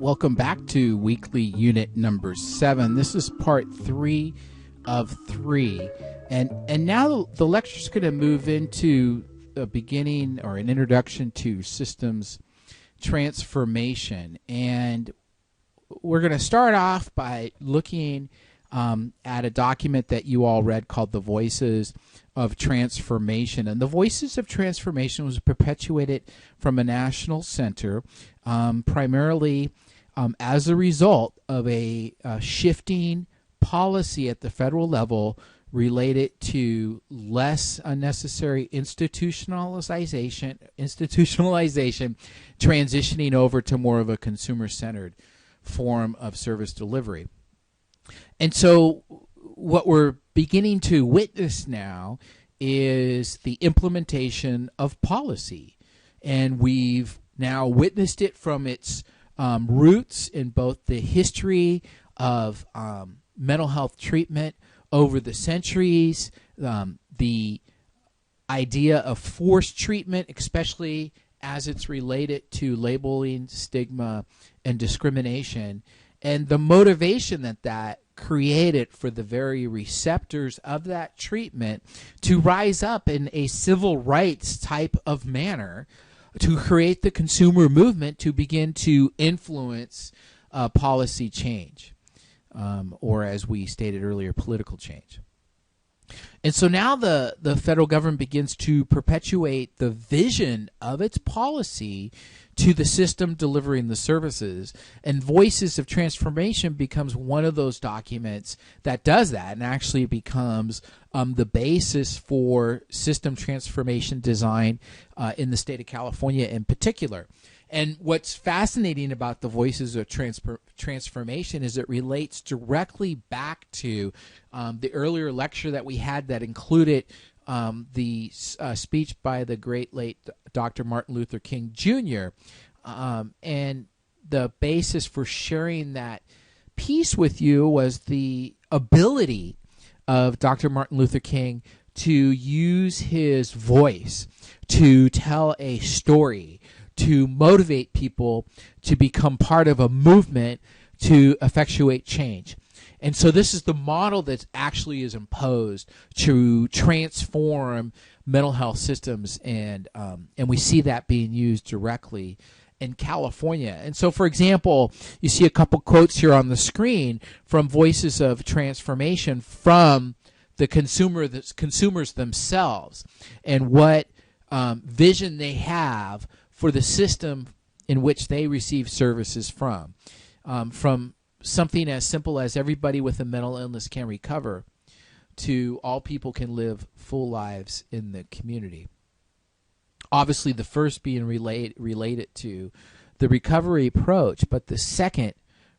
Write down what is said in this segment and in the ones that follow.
Welcome back to weekly unit number 7. This is part 3 of 3. And now the lecture is going to move into a beginning or an introduction to systems transformation. And we're going to start off by looking at a document that you all read called The Voices of Transformation. And the Voices of Transformation was perpetuated from a national center, primarily as a result of a shifting policy at the federal level related to less unnecessary institutionalization, transitioning over to more of a consumer-centered form of service delivery. And so what we're beginning to witness now is the implementation of policy. And we've now witnessed it from its roots in both the history of mental health treatment over the centuries, the idea of forced treatment, especially as it's related to labeling, stigma, and discrimination, and the motivation that created for the very receptors of that treatment to rise up in a civil rights type of manner to create the consumer movement to begin to influence policy change, or as we stated earlier, political change. And so now the federal government begins to perpetuate the vision of its policy to the system delivering the services, and Voices of Transformation becomes one of those documents that does that and actually becomes the basis for system transformation design in the state of California in particular. And what's fascinating about the Voices of Transformation is it relates directly back to the earlier lecture that we had that included the speech by the great late Dr. Martin Luther King Jr. And the basis for sharing that piece with you was the ability of Dr. Martin Luther King to use his voice to tell a story, to motivate people to become part of a movement to effectuate change. And so this is the model that actually is imposed to transform mental health systems, and we see that being used directly in California. And so, for example, you see a couple quotes here on the screen from Voices of Transformation from the consumers themselves and what vision they have for the system in which they receive services from something as simple as everybody with a mental illness can recover to all people can live full lives in the community. Obviously, the first being related to the recovery approach, but the second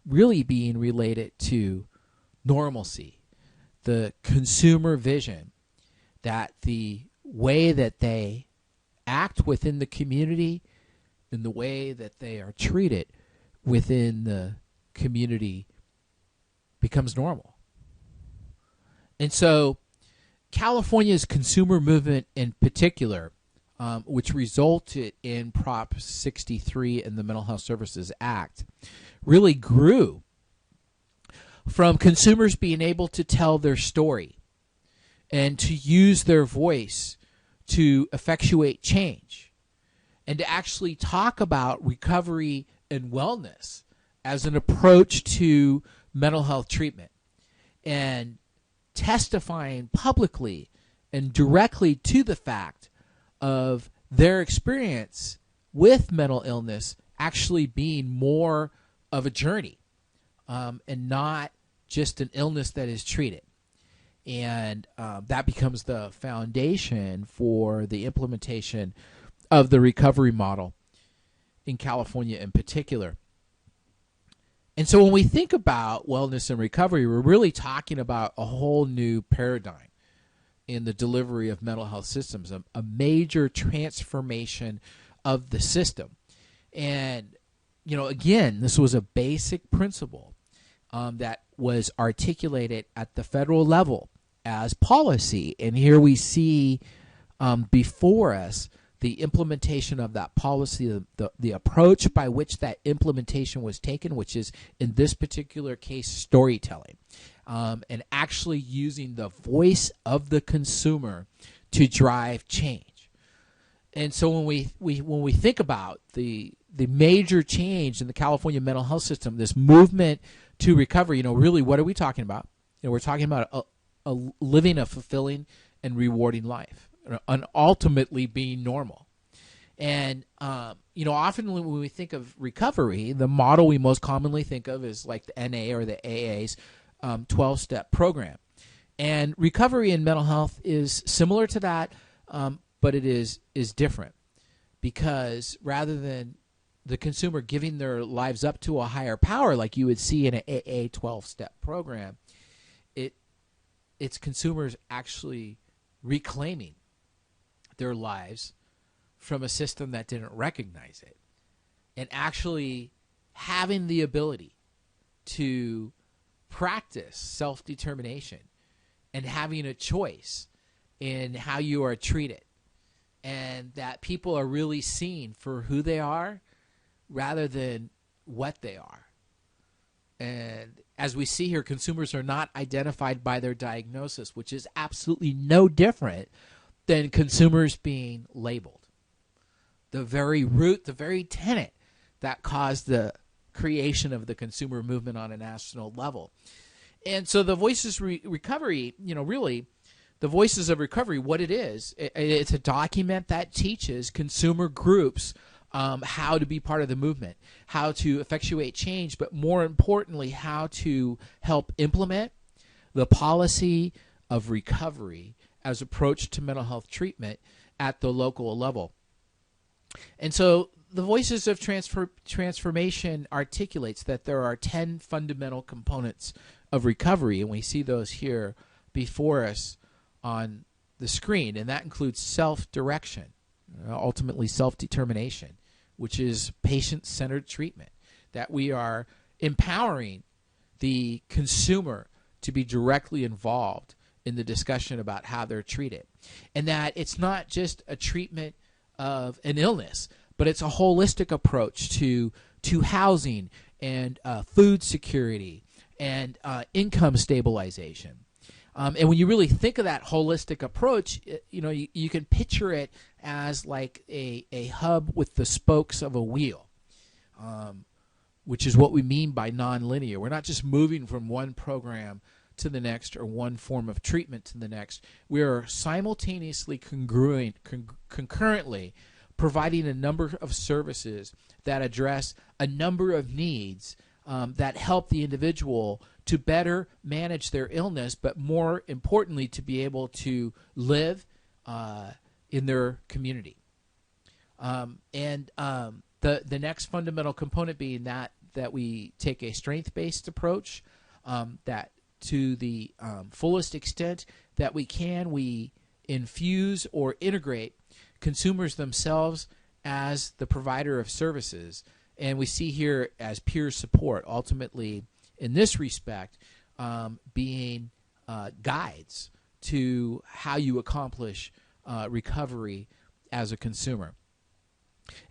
really being related to normalcy, the consumer vision, that the way that they act within the community and the way that they are treated within the community becomes normal. And so California's consumer movement in particular, which resulted in Prop 63 and the Mental Health Services Act, really grew from consumers being able to tell their story and to use their voice to effectuate change and to actually talk about recovery and wellness as an approach to mental health treatment, and testifying publicly and directly to the fact of their experience with mental illness actually being more of a journey and not just an illness that is treated. And that becomes the foundation for the implementation of the recovery model in California in particular. And so when we think about wellness and recovery, we're really talking about a whole new paradigm in the delivery of mental health systems, a major transformation of the system. And, again, this was a basic principle that was articulated at the federal level as policy. And here we see before us the implementation of that policy, the approach by which that implementation was taken, which is in this particular case storytelling, and actually using the voice of the consumer to drive change. And so when we think about the major change in the California mental health system, this movement to recovery, really, what are we talking about? We're talking about living a fulfilling and rewarding life, and ultimately being normal. And often when we think of recovery, the model we most commonly think of is like the NA or the AA's 12-step program. And recovery in mental health is similar to that, but it is different, because rather than the consumer giving their lives up to a higher power like you would see in an AA 12-step program, it's consumers actually reclaiming their lives from a system that didn't recognize it, and actually having the ability to practice self-determination and having a choice in how you are treated, and that people are really seen for who they are rather than what they are. And as we see here, consumers are not identified by their diagnosis, which is absolutely no different than consumers being labeled. The very root, the very tenet that caused the creation of the consumer movement on a national level. And so the Voices Recovery, really, the Voices of Recovery, what it is, it's a document that teaches consumer groups how to be part of the movement, how to effectuate change, but more importantly, how to help implement the policy of recovery as approach to mental health treatment at the local level. And so the Voices of Transformation articulates that there are 10 fundamental components of recovery, and we see those here before us on the screen, and that includes self-direction, ultimately self-determination, which is patient-centered treatment, that we are empowering the consumer to be directly involved in the discussion about how they're treated, and that it's not just a treatment of an illness, but it's a holistic approach to housing and food security and income stabilization. And when you really think of that holistic approach, you can picture it as like a hub with the spokes of a wheel, which is what we mean by nonlinear. We're not just moving from one program to the next or one form of treatment to the next. We are simultaneously concurrently providing a number of services that address a number of needs that help the individual to better manage their illness, but more importantly, to be able to live in their community. The next fundamental component being that we take a strength-based approach, that to the fullest extent that we can, we infuse or integrate consumers themselves as the provider of services. And we see here as peer support, ultimately, in this respect, being guides to how you accomplish recovery as a consumer.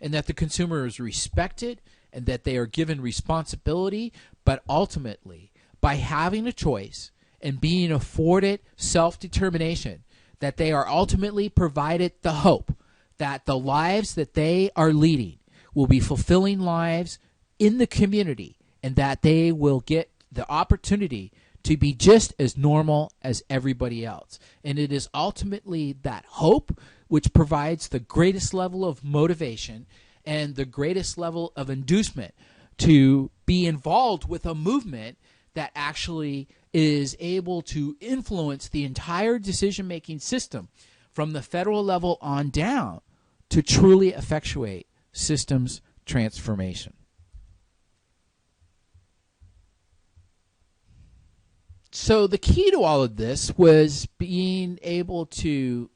And that the consumer is respected and that they are given responsibility, but ultimately, by having a choice and being afforded self-determination, that they are ultimately provided the hope that the lives that they are leading will be fulfilling lives in the community, and that they will get the opportunity to be just as normal as everybody else. And it is ultimately that hope which provides the greatest level of motivation and the greatest level of inducement to be involved with a movement that actually is able to influence the entire decision-making system from the federal level on down to truly effectuate systems transformation. So the key to all of this was being able to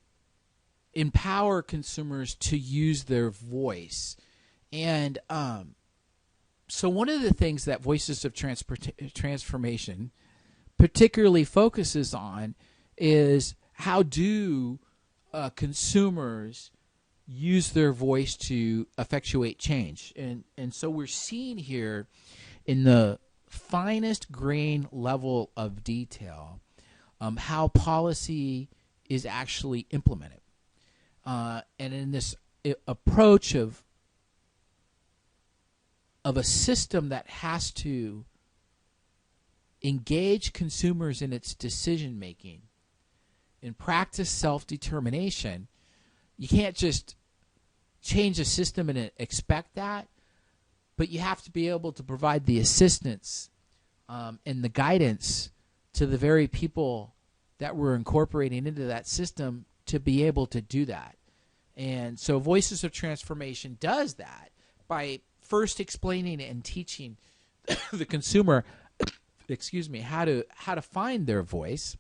empower consumers to use their voice. And so one of the things that Voices of Transformation particularly focuses on is how do consumers use their voice to effectuate change. And so we're seeing here in the finest grain level of detail how policy is actually implemented. And in this approach of a system that has to engage consumers in its decision making and practice self-determination, you can't just change a system and expect that, but you have to be able to provide the assistance and the guidance to the very people that we're incorporating into that system to be able to do that. And so Voices of Transformation does that by first explaining and teaching the consumer how to find their voice,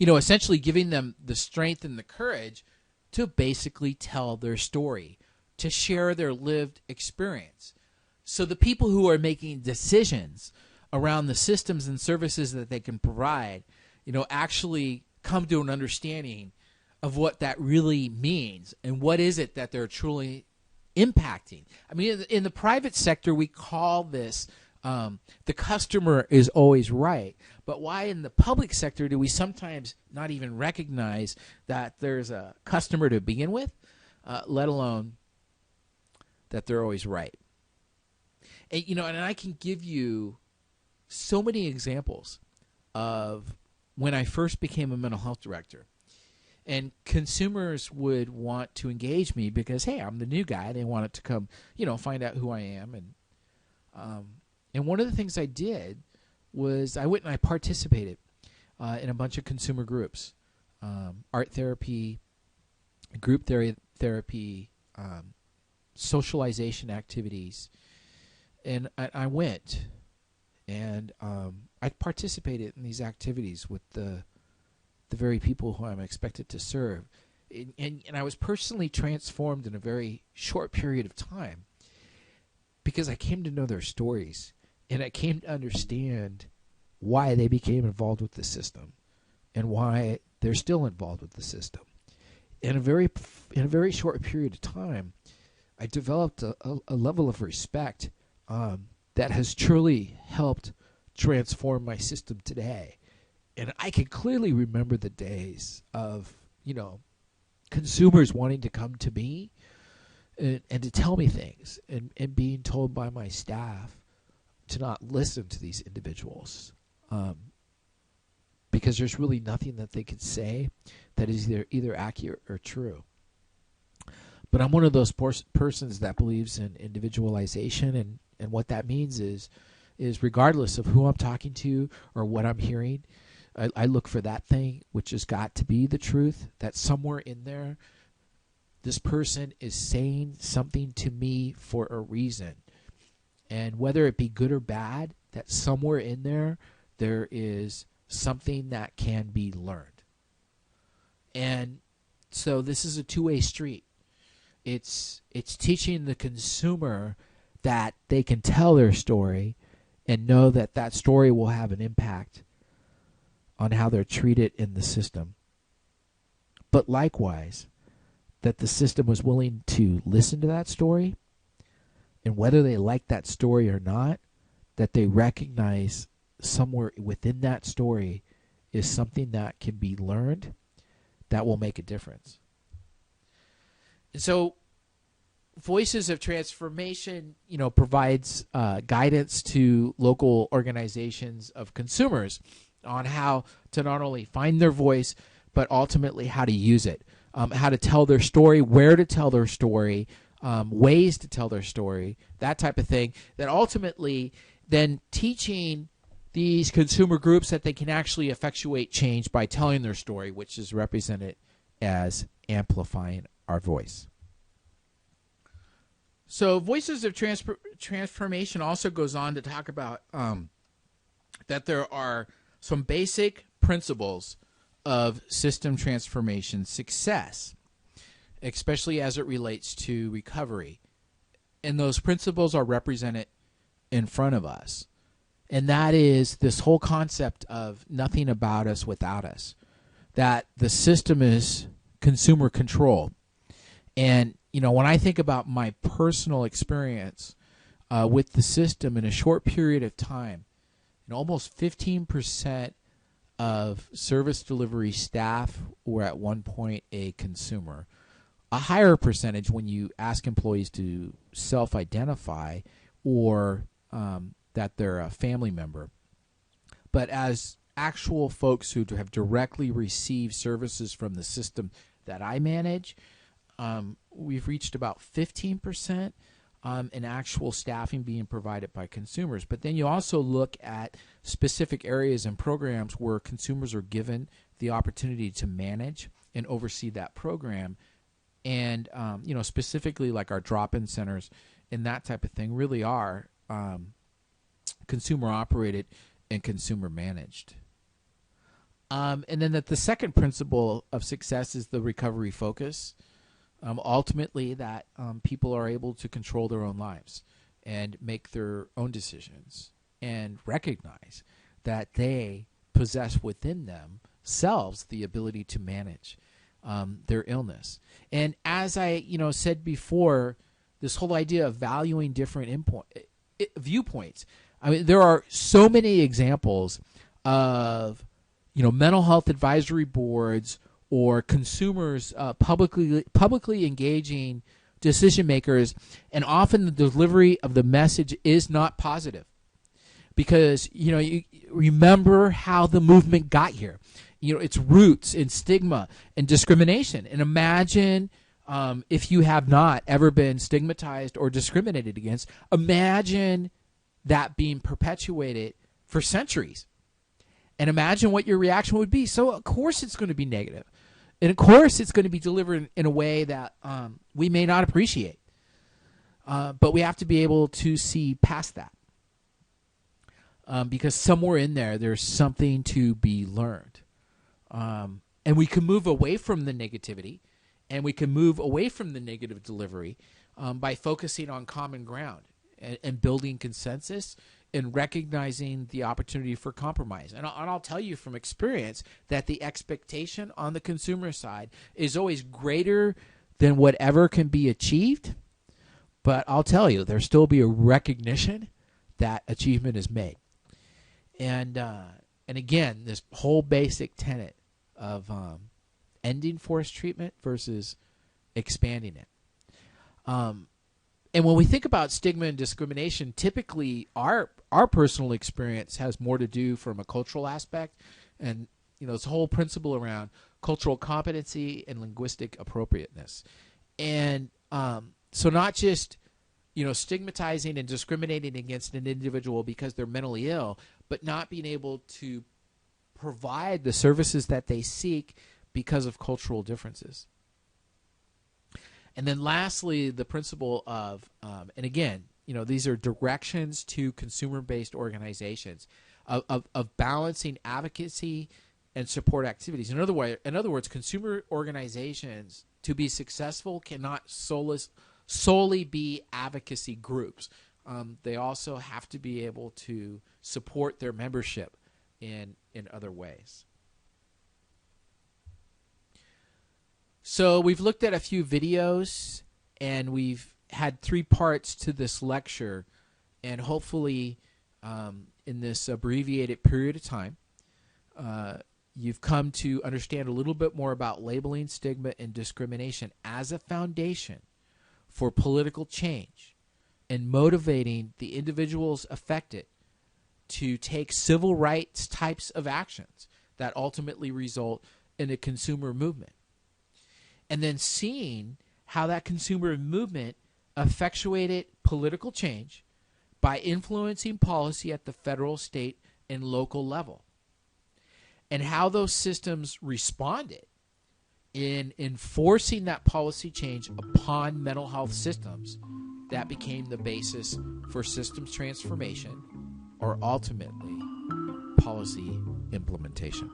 essentially giving them the strength and the courage to basically tell their story, to share their lived experience. So the people who are making decisions around the systems and services that they can provide, actually come to an understanding of what that really means and what is it that they're truly impacting. I mean, in the private sector, we call this the customer is always right. But why in the public sector do we sometimes not even recognize that there's a customer to begin with, let alone that they're always right? And, and I can give you so many examples of when I first became a mental health director. And consumers would want to engage me because, hey, I'm the new guy. They wanted to come, find out who I am. And one of the things I did was I went and I participated in a bunch of consumer groups, art therapy, group therapy, socialization activities. And I went and I participated in these activities with the very people who I'm expected to serve. And I was personally transformed in a very short period of time because I came to know their stories and I came to understand why they became involved with the system and why they're still involved with the system. In a very short period of time, I developed a level of respect that has truly helped transform my system today. And I can clearly remember the days of, consumers wanting to come to me and to tell me things and being told by my staff to not listen to these individuals because there's really nothing that they could say that is either accurate or true. But I'm one of those persons that believes in individualization, and what that means is regardless of who I'm talking to or what I'm hearing, I look for that thing which has got to be the truth, that somewhere in there this person is saying something to me for a reason. And whether it be good or bad, that somewhere in there is something that can be learned. And so this is a two-way street. It's teaching the consumer that they can tell their story and know that that story will have an impact on how they're treated in the system. But likewise, that the system was willing to listen to that story, and whether they like that story or not, that they recognize somewhere within that story is something that can be learned that will make a difference. And so Voices of Transformation, provides guidance to local organizations of consumers on how to not only find their voice, but ultimately how to use it, how to tell their story, where to tell their story, ways to tell their story, that type of thing, that ultimately then teaching these consumer groups that they can actually effectuate change by telling their story, which is represented as amplifying our voice. So Voices of Transformation also goes on to talk about that there are some basic principles of system transformation success, especially as it relates to recovery. And those principles are represented in front of us. And that is this whole concept of nothing about us without us. That the system is consumer control. And, when I think about my personal experience with the system in a short period of time, almost 15% of service delivery staff were at one point a consumer. A higher percentage when you ask employees to self-identify or that they're a family member. But as actual folks who have directly received services from the system that I manage, we've reached about 15% in actual staffing being provided by consumers. But then you also look at specific areas and programs where consumers are given the opportunity to manage and oversee that program. And, specifically like our drop-in centers and that type of thing really are consumer operated and consumer managed. And then the second principle of success is the recovery focus. Ultimately, that people are able to control their own lives and make their own decisions and recognize that they possess within themselves the ability to manage their illness. And as I said before, this whole idea of valuing different viewpoints. I mean, there are so many examples of mental health advisory boards or consumers publicly engaging decision makers, and often the delivery of the message is not positive because you remember how the movement got here. Its roots in stigma and discrimination. And imagine if you have not ever been stigmatized or discriminated against, imagine that being perpetuated for centuries. And imagine what your reaction would be. So, of course, it's going to be negative. And, of course, it's going to be delivered in a way that we may not appreciate. But we have to be able to see past that. Because somewhere in there's something to be learned. And we can move away from the negativity, and we can move away from the negative delivery by focusing on common ground and building consensus and recognizing the opportunity for compromise. And I'll tell you from experience that the expectation on the consumer side is always greater than whatever can be achieved. But I'll tell you, there'll still be a recognition that achievement is made. And again, this whole basic tenet of ending forced treatment versus expanding it. And when we think about stigma and discrimination, typically our personal experience has more to do from a cultural aspect, and this whole principle around cultural competency and linguistic appropriateness. And so not just stigmatizing and discriminating against an individual because they're mentally ill, but not being able to provide the services that they seek because of cultural differences. And then lastly, the principle of, and again, these are directions to consumer-based organizations of balancing advocacy and support activities. In other words, consumer organizations, to be successful, cannot solely be advocacy groups. They also have to be able to support their membership in other ways. So we've looked at a few videos, and we've had 3 parts to this lecture, and hopefully in this abbreviated period of time, you've come to understand a little bit more about labeling stigma and discrimination as a foundation for political change and motivating the individuals affected to take civil rights types of actions that ultimately result in a consumer movement. And then seeing how that consumer movement effectuated political change by influencing policy at the federal, state, and local level. And how those systems responded in enforcing that policy change upon mental health systems that became the basis for systems transformation or ultimately policy implementation.